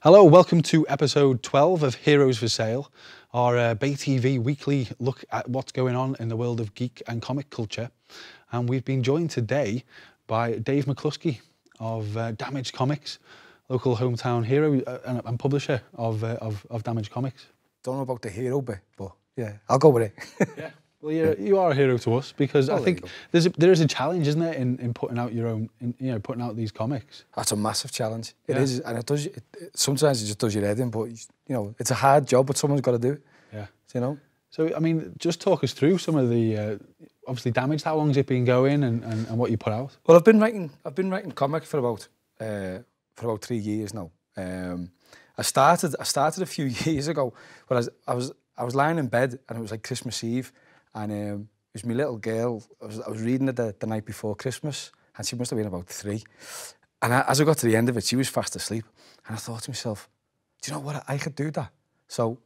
Hello, welcome to episode 12 of Heroes for Sale, our Bay TV weekly look at what's going on in the world of geek and comic culture. And we've been joined today by Dave McCluskey of Dammaged Comics, local hometown hero and publisher of Dammaged Comics. Don't know about the hero bit, but yeah, I'll go with it. Yeah. Well, you are a hero to us because I think there is a challenge, isn't there, in putting out your own, putting out these comics. That's a massive challenge. It is, and it does. Sometimes it just does your head in, but it's a hard job, but someone's got to do it. Yeah. So I mean, just talk us through some of the obviously Dammaged. How long has it been going, and what you put out? Well, I've been writing comics for about 3 years now. I started a few years ago, but I was lying in bed and it was like Christmas Eve. And it was my little girl. I was reading it the night before Christmas, and she must have been about 3. And as I got to the end of it, she was fast asleep. And I thought to myself, do you know what? I could do that. So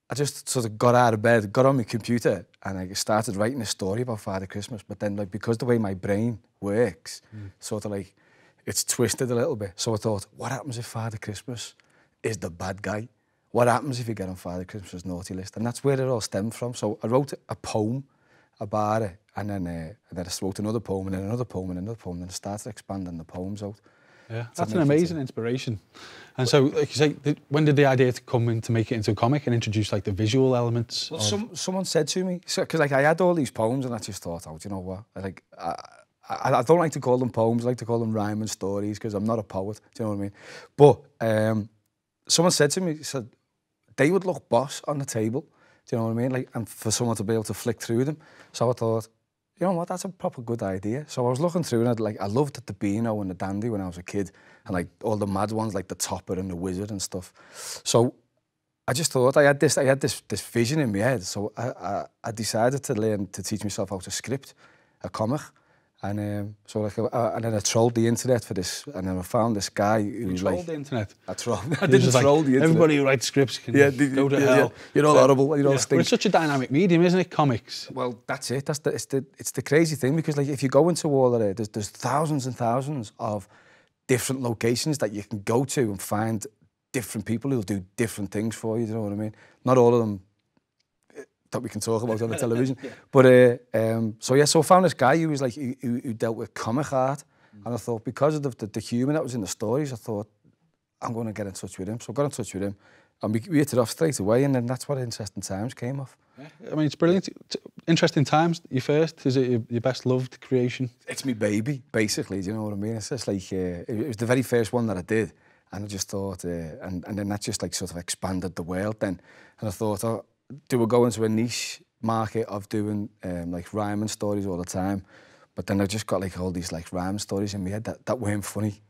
I just sort of got out of bed, got on my computer, and I started writing a story about Father Christmas. But then, because the way my brain works, sort of like it's twisted a little bit. So I thought, what happens if Father Christmas is the bad guy? What happens if you get on Father Christmas's naughty list? And that's where it all stemmed from. So I wrote a poem about it, and then I wrote another poem, and then another poem, and another poem, and I started expanding the poems out. Yeah, that's an amazing inspiration. And so, like you say, when did the idea to come in to make it into a comic and introduce like the visual elements? Well, someone said to me, because I had all these poems, and I just thought, oh, do you know what? I don't like to call them poems. I like to call them rhyming stories because I'm not a poet. Do you know what I mean? But someone said to me, said, they would look boss on the table, do you know what I mean? And for someone to be able to flick through them. So I thought, you know what, that's a proper good idea. So I was looking through and I loved the Beano and the Dandy when I was a kid, and like all the mad ones like the Topper and the Wizard and stuff. So I just thought I had this vision in my head. So I decided to learn to teach myself how to script a comic. And and then I trolled the internet for this, and then I found this guy who was like... trolled the internet? I didn't troll the internet. Everybody who writes scripts can go to hell. Yeah. You're all horrible, you're all stink. But it's such a dynamic medium, isn't it, comics? Well, that's it. It's the crazy thing, because like if you go into all of it, there's thousands and thousands of different locations that you can go to and find different people who'll do different things for you, do you know what I mean? Not all of them that we can talk about on the television. But so I found this guy who was like who dealt with comic art, and I thought, because of the humour that was in the stories, I thought I'm going to get in touch with him. So I got in touch with him, and we hit it off straight away, and then that's what Interesting Times came off. Yeah. I mean, it's brilliant. Interesting Times, your first, is it your best loved creation? It's my baby, basically. Do you know what I mean? It's just like it was the very first one that I did, and I just thought, and then that just like sort of expanded the world then, and I thought, oh, do we go into a niche market of doing like rhyming stories all the time? But then I just got like all these like rhyme stories in my head that weren't funny.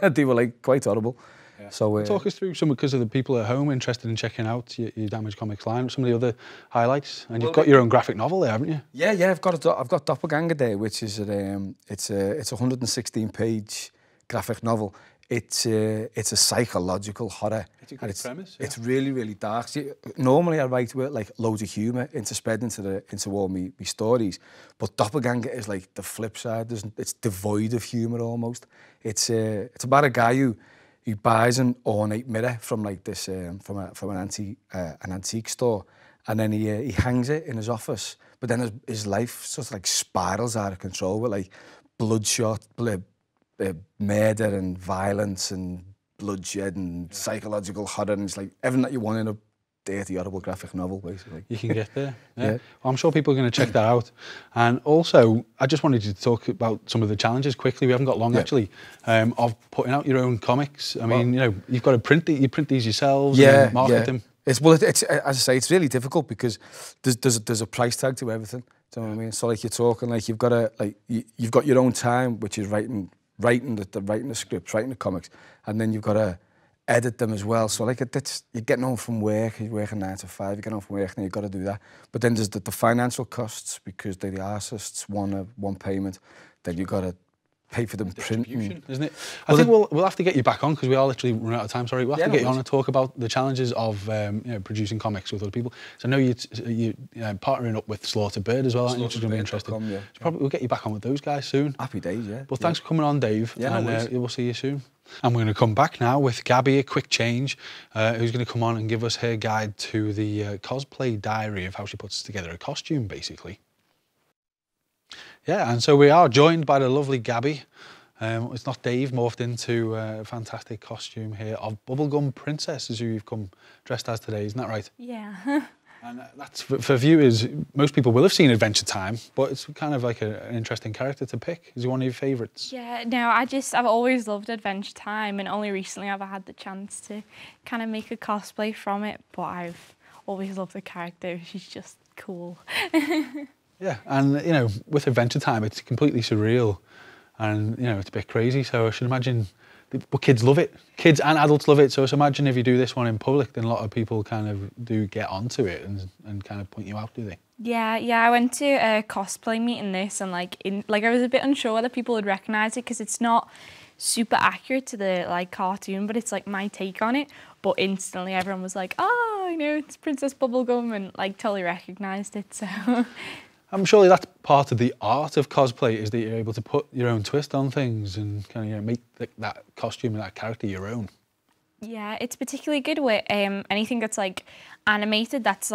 They were like quite horrible. Yeah. So talk us through some, because of the people at home interested in checking out your Dammaged Comics line, some of the other highlights. And you've got your own graphic novel there, haven't you? Yeah, I've got Doppelganger there, which is it's a 116-page graphic novel. It's a psychological horror. It's a good premise. Yeah. It's really, really dark. See, normally I write with like loads of humour interspersed into all my stories, but Doppelganger is like the flip side. It's devoid of humour almost. It's about a guy who buys an ornate mirror from like this from an antique store, and then he hangs it in his office. But then his life sort of like spirals out of control with like bloodshot. Murder and violence and bloodshed and psychological horror, and it's like everything that you want in a dirty, horrible graphic novel, basically. You can get there. Yeah. Well, I'm sure people are going to check that out. And also, I just wanted you to talk about some of the challenges quickly. We haven't got long actually, of putting out your own comics. I mean, you've got to print it. You print these yourselves and market them. It's as I say, it's really difficult because there's a price tag to everything. Do you know what I mean? So like you're talking like you've got your own time, which is writing the scripts, writing the comics, and then you've got to edit them as well. So like you're getting home from work, you're working 9 to 5, you're getting home from work, and you've got to do that. But then there's the financial costs, because the artists want one payment, then you've got to pay for the printing, isn't it? I think we'll have to get you back on because we are literally running out of time. Sorry, we'll have to get you on and talk about the challenges of producing comics with other people. So I know you're partnering up with Slaughtered Bird as well, which is going to be interesting. Yeah. So probably we'll get you back on with those guys soon. Happy days, yeah. Well, thanks for coming on, Dave. Yeah, and we'll see you soon. And we're going to come back now with Gabby, a quick change, who's going to come on and give us her guide to the cosplay diary of how she puts together a costume, basically. Yeah, and so we are joined by the lovely Gabby. It's not Dave, morphed into a fantastic costume here of Bubblegum Princess, as who you've come dressed as today, isn't that right? Yeah. And that's for viewers, most people will have seen Adventure Time, but it's kind of like an interesting character to pick. Is he one of your favourites? Yeah, no, I've always loved Adventure Time, and only recently have I had the chance to kind of make a cosplay from it, but I've always loved the character. She's just cool. Yeah, and you know, with Adventure Time, it's completely surreal, and you know, it's a bit crazy. So I should imagine, but kids love it. Kids and adults love it. So I imagine if you do this one in public, then a lot of people kind of do get onto it and kind of point you out, do they? Yeah, I went to a cosplay meeting this, and I was a bit unsure whether people would recognise it because it's not super accurate to the cartoon, but it's like my take on it. But instantly everyone was like, "Oh, you know, it's Princess Bubblegum," and totally recognised it. So. I'm surely that's part of the art of cosplay, is that you're able to put your own twist on things and kind of make that costume and that character your own. Yeah, it's particularly good with anything that's animated, that's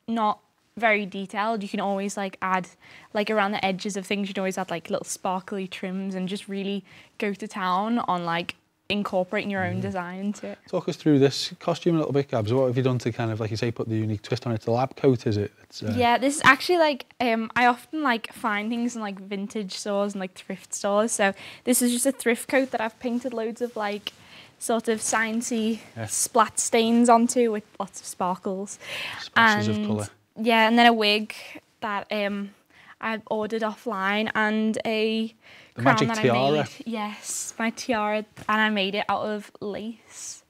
not very detailed. You can always add around the edges of things. You can always add little sparkly trims and just really go to town on incorporating your own design into it. Talk us through this costume a little bit, Gabs. What have you done to kind of, like you say, put the unique twist on it? It's a lab coat, is it? Yeah, this is actually I often find things in vintage stores and thrift stores. So this is just a thrift coat that I've painted loads of sort of sciencey splat stains onto with lots of sparkles. Splashes of colour. Yeah, and then a wig that I ordered offline, and a the crown magic that tiara. I made. Yes, my tiara, and I made it out of lace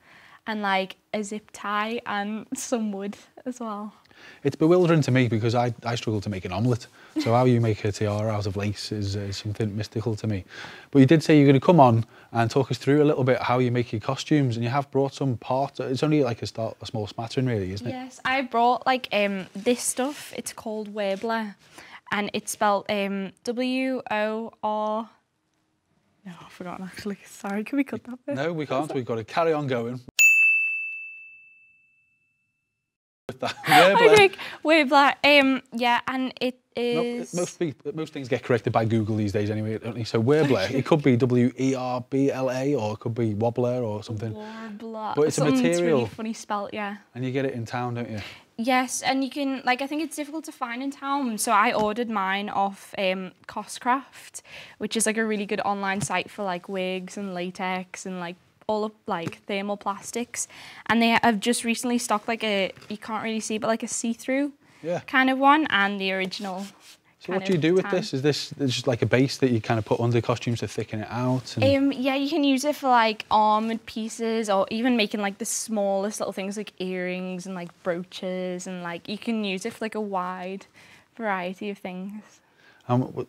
and a zip tie and some wood as well. It's bewildering to me because I struggle to make an omelette. So how you make a tiara out of lace is something mystical to me. But you did say you're going to come on and talk us through a little bit how you make your costumes, and you have brought some parts. It's only a small smattering, really, isn't it? Yes, I brought this stuff. It's called Warbler, and it's spelled W-O-R. No, I've forgotten actually. Sorry, can we cut that bit? No, we can't. We've got to carry on going. With that Warbler. Yeah, and it is. No, most things get corrected by Google these days, anyway, don't they? So Warbler, it could be W-E-R-B-L-A, or it could be Wobbler or something. Warbler. But it's a material. It's really funny spelt, yeah. And you get it in town, don't you? Yes, and you can, I think it's difficult to find in town, so I ordered mine off Coscraft, which is a really good online site for wigs and latex and all of thermal plastics, and they have just recently stocked you can't really see, but a see-through kind of one, and the original. So what do you do with this? Is this just a base that you kind of put under costumes to thicken it out? And... yeah, you can use it for armoured pieces, or even making the smallest little things like earrings and brooches, and you can use it for a wide variety of things.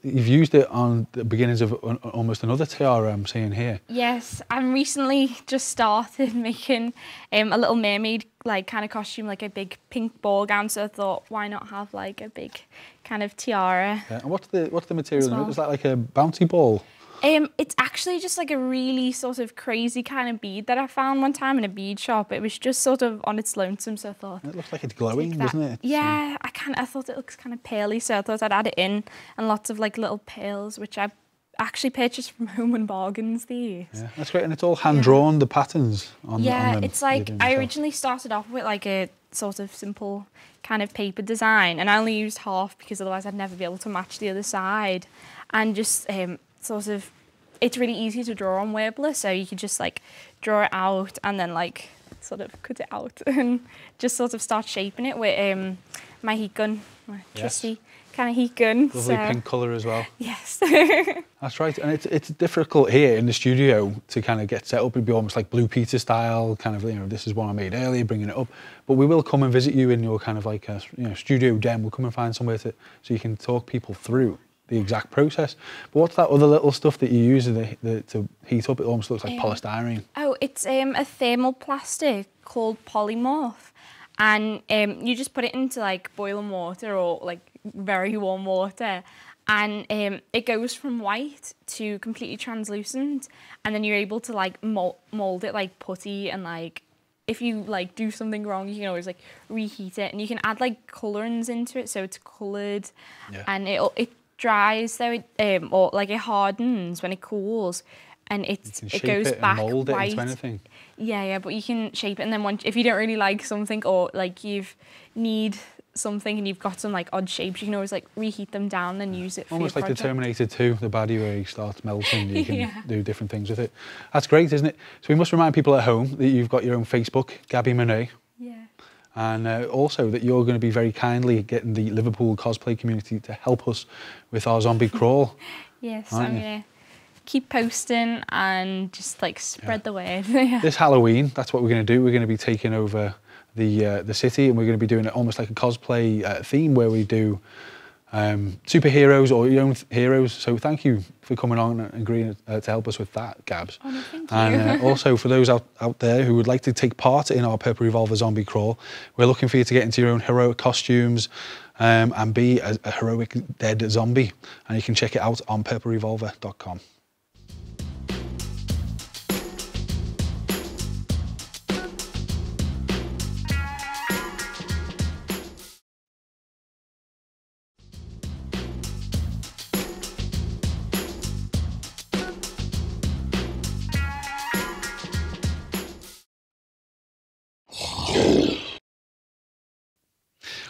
You've used it on the beginnings of almost another tiara I'm seeing here. Yes, I'm recently just started making a little mermaid kind of costume, a big pink ball gown. So I thought, why not have a big kind of tiara? Yeah. And what's the material? Well. Is that a bouncy ball? It's actually just a really sort of crazy kind of bead that I found one time in a bead shop. It was just sort of on its lonesome, so I thought... It looks like it's glowing, doesn't it? Yeah, I thought it looks kind of paley, so I thought I'd add it in, and lots of little pearls, which I actually purchased from Home and Bargains these. Yeah, that's great, and it's all hand-drawn, the patterns on them. It's I originally started off with a sort of simple kind of paper design, and I only used half because otherwise I'd never be able to match the other side, and just... sort of, it's really easy to draw on Warbler, so you could just draw it out and then sort of cut it out and just sort of start shaping it with my heat gun, my trusty kind of heat gun. Lovely pink colour as well. Yes. That's right, and it's difficult here in the studio to kind of get set up. It'd be almost like Blue Peter style, kind of, this is one I made earlier, bringing it up. But we will come and visit you in your kind of studio den. We'll come and find somewhere so you can talk people through the exact process. But what's that other little stuff that you use to heat up? It almost looks like polystyrene. Oh, it's a thermoplastic called polymorph, and you just put it into like boiling water or like very warm water, and it goes from white to completely translucent, and then you're able to like mold it like putty, and like if you like do something wrong, you can always like reheat it, and you can add like colorants into it so it's colored, and it dries though, or like it hardens when it cools, and it goes back and mold white. it into anything. Yeah, but you can shape it, and then if you don't really like something, or like need something and you've got some like odd shapes, you can always like reheat them down and use it for almost your like the project. Terminator 2, the baddie, where he starts melting. You can do different things with it. That's great, isn't it? So we must remind people at home that you've got your own Facebook, Gabby Monet. Yeah. And also that you're going to be very kindly getting the Liverpool cosplay community to help us with our zombie crawl. Yes, I'm going to keep posting and just like spread the word. This Halloween, that's what we're going to do. We're going to be taking over the city, and we're going to be doing it almost like a cosplay theme where we do superheroes or your own heroes. So thank you for coming on and agreeing to help us with that, Gabs. Oh, no, thank you. And also for those out there who would like to take part in our Purple Revolver zombie crawl, we're looking for you to get into your own heroic costumes and be a heroic dead zombie. And you can check it out on purplerevolver.com.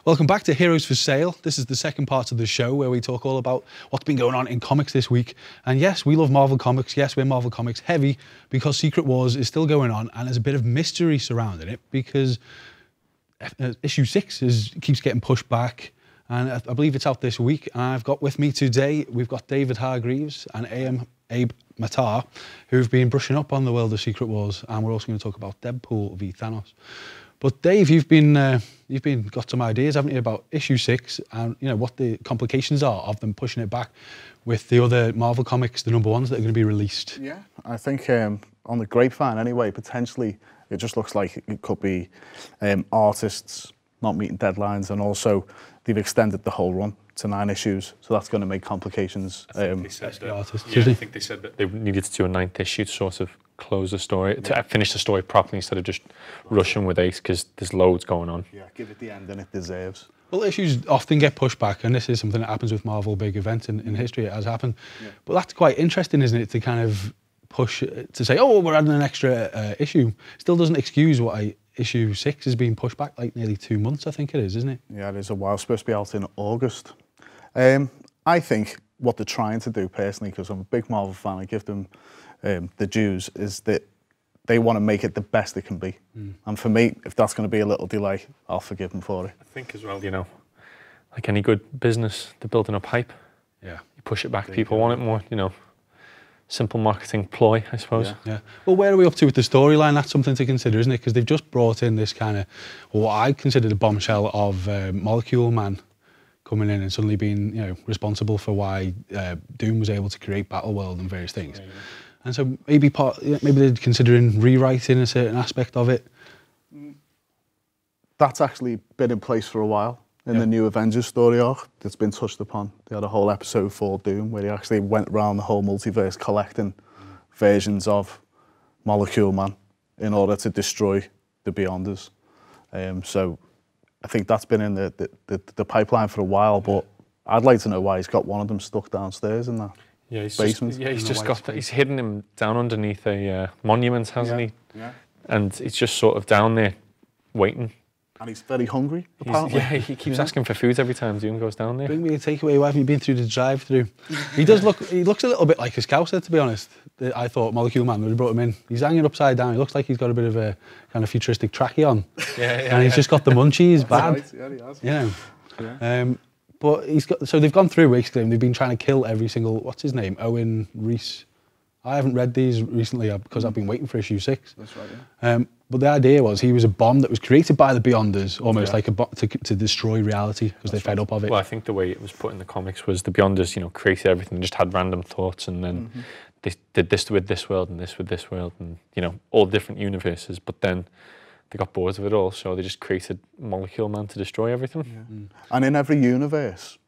Welcome back to Heroes for Sale. This is the second part of the show where we talk all about what's been going on in comics this week. And yes, we love Marvel Comics. Yes, we're Marvel Comics heavy because Secret Wars is still going on, and there's a bit of mystery surrounding it because issue 6 keeps getting pushed back, and I believe it's out this week. And I've got with me today, we've got David Hargreaves and Abe Matar, who've been brushing up on the world of Secret Wars, and we're also going to talk about Deadpool v Thanos. But Dave, you've got some ideas, haven't you, about issue 6 and what the complications are of them pushing it back with the other Marvel Comics, the number ones that are going to be released. Yeah, I think on the grapevine anyway, potentially it just looks like it could be artists not meeting deadlines, and also they've extended the whole run to 9 issues, so that's going to make complications. I think they said that they needed to do a 9th issue to sort of close the story, to finish the story properly instead of just rushing with 8, because there's loads going on. Yeah, give it the ending it deserves. Well, issues often get pushed back, and this is something that happens with Marvel big events in history. It has happened. Yeah. But that's quite interesting, isn't it, to kind of push, to say, oh, we're adding an extra issue. Still doesn't excuse why issue 6 is being pushed back like nearly 2 months, I think it is, isn't it? Yeah, it is a while. It's supposed to be out in August. I think what they're trying to do personally, because I'm a big Marvel fan, I give them the dues, is that they want to make it the best it can be. And for me, if that's going to be a little delay, I'll forgive them for it. I think as well, like any good business, they're building up hype. Yeah. You push it back, people want it more, simple marketing ploy, I suppose. Yeah. Well, where are we up to with the storyline? That's something to consider, isn't it? Because they've just brought in this kind of, what I consider the bombshell of Molecule Man coming in and suddenly being, responsible for why Doom was able to create Battleworld and various things. Yeah. And so maybe they're considering rewriting a certain aspect of it. That's actually been in place for a while in the new Avengers story arc that's been touched upon. They had a whole episode for Doom where he actually went around the whole multiverse collecting versions of Molecule Man in order to destroy the Beyonders. So I think that's been in the pipeline for a while, but I'd like to know why he's got one of them stuck downstairs in that basement. He's hidden him down underneath a monument, hasn't he? Yeah. And he's just sort of down there waiting. And he's very hungry, apparently. He keeps asking for food every time Doom goes down there. Bring me a takeaway. Why haven't you been through the drive-through? He looks a little bit like a Scouser, to be honest. I thought Molecule Man, when we brought him in, he's hanging upside down. He looks like he's got a bit of a kind of futuristic trackie on. And he's just got the munchies, bad. Right. Yeah, he has. But they've gone through basically, and they've been trying to kill every single, what's his name? Owen Reese. I haven't read these recently because I've been waiting for issue 6. That's right, yeah. But the idea was he was a bomb that was created by the Beyonders, almost like a bomb to destroy reality because they fed up of it. Well, I think the way it was put in the comics was the Beyonders, you know, created everything, just had random thoughts, and then they did this with this world and this with this world, and you know, all different universes. But then they got bored of it all, so they just created Molecule Man to destroy everything. Yeah. And in every universe,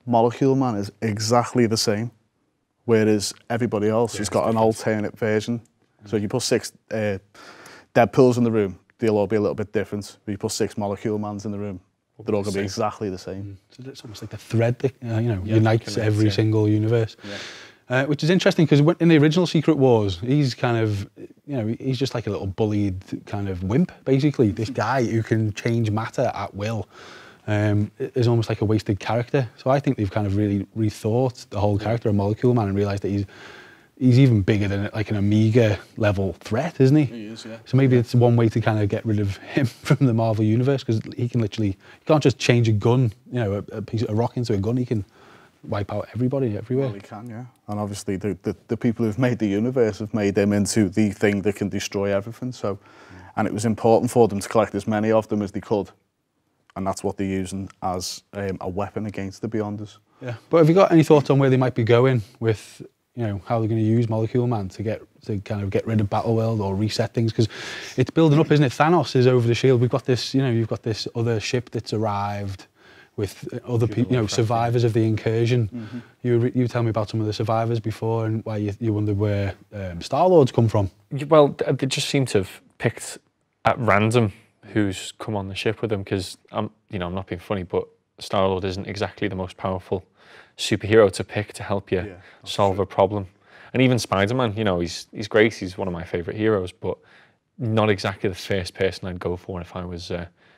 Molecule Man is exactly the same, whereas everybody else has got an alternate version. So if you put 6 Deadpools in the room, they'll all be a little bit different. If you put 6 Molecule Mans in the room, they're all going to be exactly the same. So it's almost like a thread that unites every single universe. Which is interesting because in the original Secret Wars, he's kind of, he's just like a little bullied kind of wimp, basically. This guy who can change matter at will is almost like a wasted character. So I think they've kind of really rethought the whole character of Molecule Man and realised that he's even bigger than like an Omega level threat, isn't he? He is, yeah. So maybe it's one way to kind of get rid of him from the Marvel universe, because he can't just change a gun, a rock into a gun. He can wipe out everybody everywhere. Well, he can, yeah. And obviously the people who've made the universe have made him into the thing that can destroy everything. So, and it was important for them to collect as many of them as they could. And that's what they're using as a weapon against the Beyonders. Yeah. But have you got any thoughts on where they might be going with, how they're going to use Molecule Man to kind of get rid of Battleworld or reset things? Because it's building up, isn't it? Thanos is over the shield. We've got this, you've got this other ship that's arrived with other people, survivors of the incursion. You tell me about some of the survivors before and why you wonder where Star-Lord's come from. Well, they just seem to have picked at random who's come on the ship with them, because I'm not being funny, but Star-Lord isn't exactly the most powerful superhero to pick to help you solve a problem. And even Spider-Man, he's great, he's one of my favourite heroes, but not exactly the first person I'd go for if I was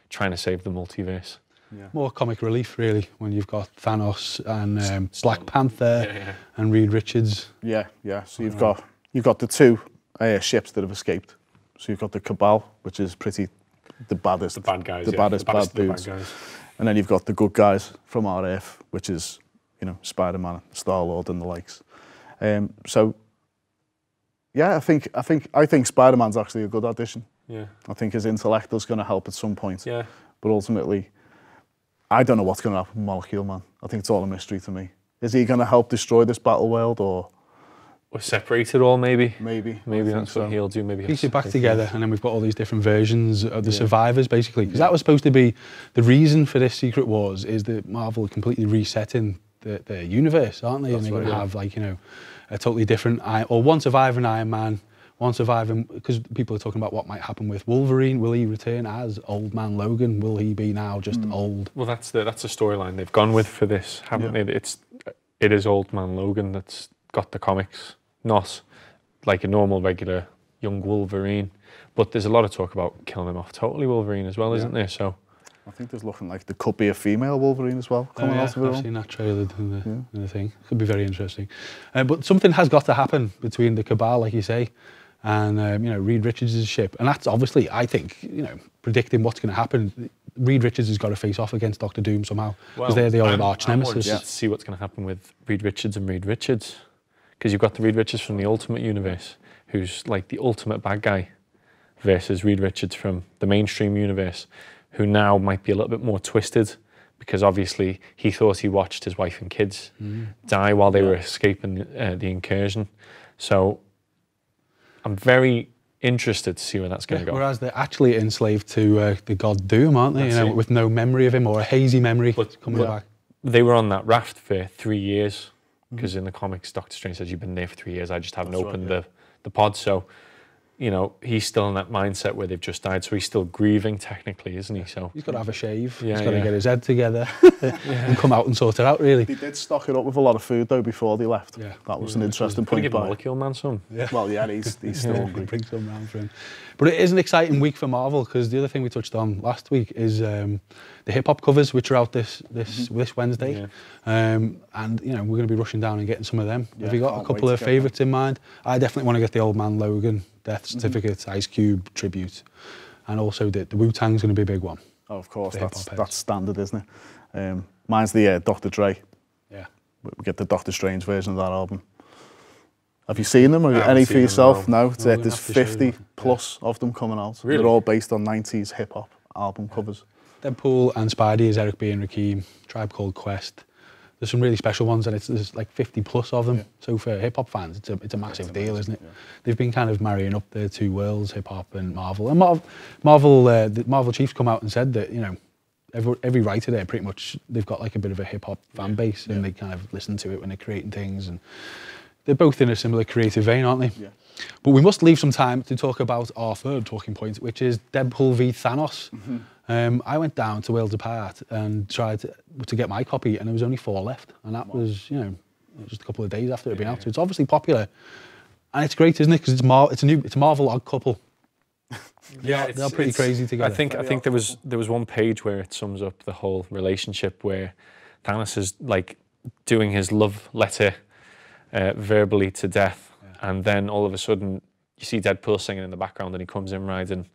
trying to save the multiverse. Yeah. More comic relief, really, when you've got Thanos and Black Panther and Reed Richards. Yeah. So you've got the 2 ships that have escaped. So you've got the Cabal, which is the baddest, the bad guys, the baddest bad dudes. And then you've got the good guys from our Earth, which is Spider-Man, Star-Lord, and the likes. So yeah, I think Spider-Man's actually a good addition. Yeah. I think his intellect is going to help at some point. Yeah. But ultimately, I don't know what's going to happen with Molecule Man. I think it's all a mystery to me. Is he going to help destroy this battle world, or separate it all? Maybe that's so. What he'll do. Maybe piece it back together, and then we've got all these different versions of the survivors, basically. Because that was supposed to be the reason for this Secret Wars, is that Marvel completely resetting the universe, aren't they? That's and they're going to have a totally different, or one surviving Iron Man, one surviving, because people are talking about what might happen with Wolverine. Will he return as Old Man Logan? Will he be now just old? Well, that's the storyline they've gone with for this, haven't they? It is Old Man Logan that's got the comics, not like a normal, regular young Wolverine. But there's a lot of talk about killing him off totally Wolverine as well, isn't there? So I think there's looking like there could be a female Wolverine as well coming out of it. I've seen that trailer in the thing. Could be very interesting. But something has got to happen between the Cabal, like you say, and Reed Richards' ship. And that's obviously, I think, predicting what's going to happen. Reed Richards has got to face off against Doctor Doom somehow, because they're the old arch nemesis. To see what's going to happen with Reed Richards and Reed Richards, because you've got the Reed Richards from the Ultimate Universe, who's like the ultimate bad guy, versus Reed Richards from the mainstream universe, who now might be a little bit more twisted, because obviously he thought he watched his wife and kids die while they were escaping the incursion. So I'm very interested to see where that's going to go. Whereas they're actually enslaved to the god Doom, aren't they? With no memory of him, or a hazy memory coming back. They were on that raft for 3 years, because in the comics, Doctor Strange says, you've been there for 3 years, I just haven't opened the pod. So, he's still in that mindset where they've just died, so he's still grieving technically, isn't he? So he's got to have a shave, he's got to get his head together and come out and sort it out, really. They did stock it up with a lot of food, though, before they left. Yeah. That was an interesting point. Give Molecule Man some. Yeah. Well, he's still hungry. Bring some round for him. But it is an exciting week for Marvel, because the other thing we touched on last week is the hip-hop covers, which are out this Wednesday. Yeah. And, we're going to be rushing down and getting some of them. Have you got a couple of favourites in mind? I definitely want to get the Old Man Logan Death Certificate, Ice Cube tribute, and also the Wu-Tang's going to be a big one. Oh, of course, that's standard, isn't it? Mine's the Dr. Dre. Yeah. We get the Doctor Strange version of that album. Have you seen them? Or haven't any seen for yourself? them, No. we're gonna There's have to show you 50 them. plus of them coming out. Really? They're all based on 90s hip hop album covers. Deadpool and Spidey is Eric B. and Rakim. Tribe Called Quest. There's some really special ones, and there's like 50 plus of them. So for hip hop fans, it's a massive deal, isn't it? Yeah. They've been kind of marrying up their two worlds, hip hop and Marvel. And the Marvel chiefs come out and said that, you know, every writer there pretty much, they've got like a bit of a hip hop fan base, and they kind of listen to it when they're creating things, and they're both in a similar creative vein, aren't they? Yeah. But we must leave some time to talk about our third talking point, which is Deadpool v Thanos. I went down to Wales Apart and tried to get my copy, and there was only 4 left, and that was, you know, just a couple of days after it had been out. So it's obviously popular, and it's great, isn't it? Because it's a Marvel odd couple. Yeah, they're pretty crazy together. I think there was one page where it sums up the whole relationship, where Thanos is like doing his love letter verbally to Death, and then all of a sudden you see Deadpool singing in the background, and he comes in riding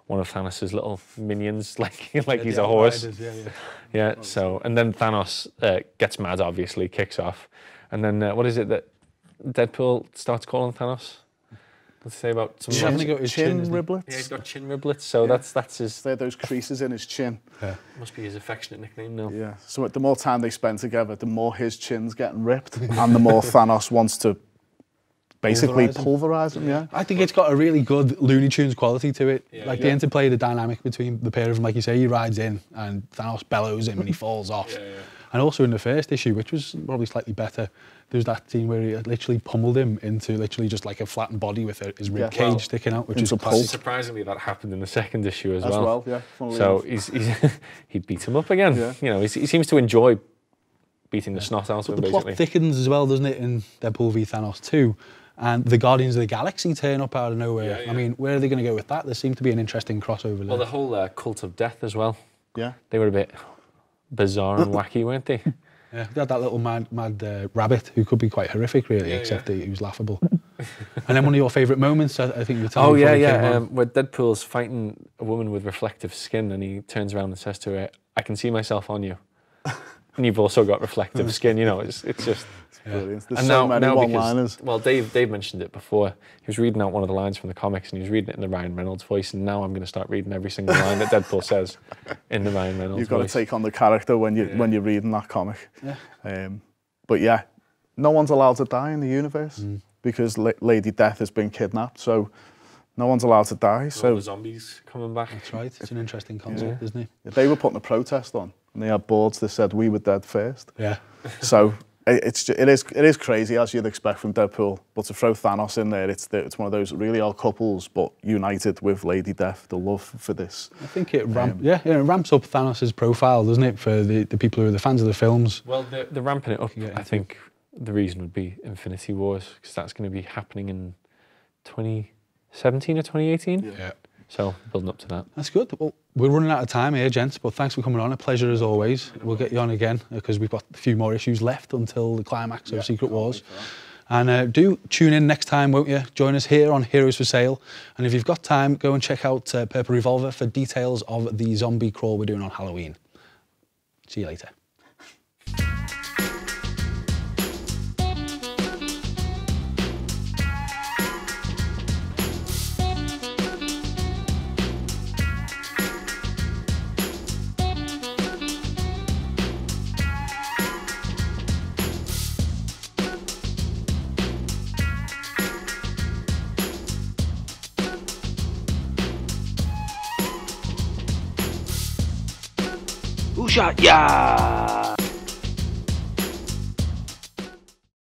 one of Thanos's little minions, like he's a horse. Riders, Yeah. So and then Thanos gets mad, obviously, kicks off, and then what is it that Deadpool starts calling Thanos? Let's say about some Chin riblets. Yeah, he's got chin riblets, so that's his. They're those creases in his chin. Must be his affectionate nickname now. Yeah. So the more time they spend together, the more his chin's getting ripped, and the more Thanos wants to basically pulverize him. Yeah. I think it's got a really good Looney Tunes quality to it. Yeah, like the interplay, the dynamic between the pair of them. Like you say, he rides in and Thanos bellows him and he falls off. And also in the first issue, which was probably slightly better, there's that scene where he literally pummeled him into literally just like a flattened body with his rib cage sticking out, which is classic. Surprisingly, that happened in the second issue as well. Yeah. So he beat him up again. Yeah. You know, he seems to enjoy beating the snot out of him, The basically. plot thickens as well, doesn't it, in Deadpool v Thanos 2? And the Guardians of the Galaxy turn up out of nowhere. I mean, where are they going to go with that? There seemed to be an interesting crossover there. Well, the whole cult of death as well. Yeah. They were a bit bizarre and wacky, weren't they? Yeah, they had that little mad rabbit who could be quite horrific, really, except that he was laughable. And then one of your favourite moments, I think you were telling me before we came on. where Deadpool's fighting a woman with reflective skin, and he turns around and says to her, "I can see myself on you." And you've also got reflective skin, you know, it's just... Brilliant. There's And so many one-liners. Well, Dave mentioned it before. He was reading out one of the lines from the comics, and he was reading it in the Ryan Reynolds voice, and now I'm going to start reading every single line that Deadpool says in the Ryan Reynolds You've got voice. to take on the character when you're reading that comic. Yeah. But yeah, no one's allowed to die in the universe because Lady Death has been kidnapped, so no one's allowed to die. All So the zombies coming back. That's right. It's an interesting concept, isn't it? they were putting a protest on, and they had boards that said "We were dead first." Yeah. So it is crazy, as you'd expect from Deadpool, but to throw Thanos in there, it's one of those really odd couples, but united with Lady Death, the love for this. I think it ramps up Thanos' profile, doesn't it, for the people who are the fans of the films. Well, they're ramping it up. I think the reason would be Infinity Wars, because that's going to be happening in 2017 or 2018. Yeah. So, building up to that. That's good. Well, we're running out of time here, gents, but thanks for coming on. A pleasure as always. We'll get you on again because we've got a few more issues left until the climax of Secret Wars. And do tune in next time, won't you? Join us here on Heroes for Sale. And if you've got time, go and check out Purple Revolver for details of the zombie crawl we're doing on Halloween. See you later. Who shot ya?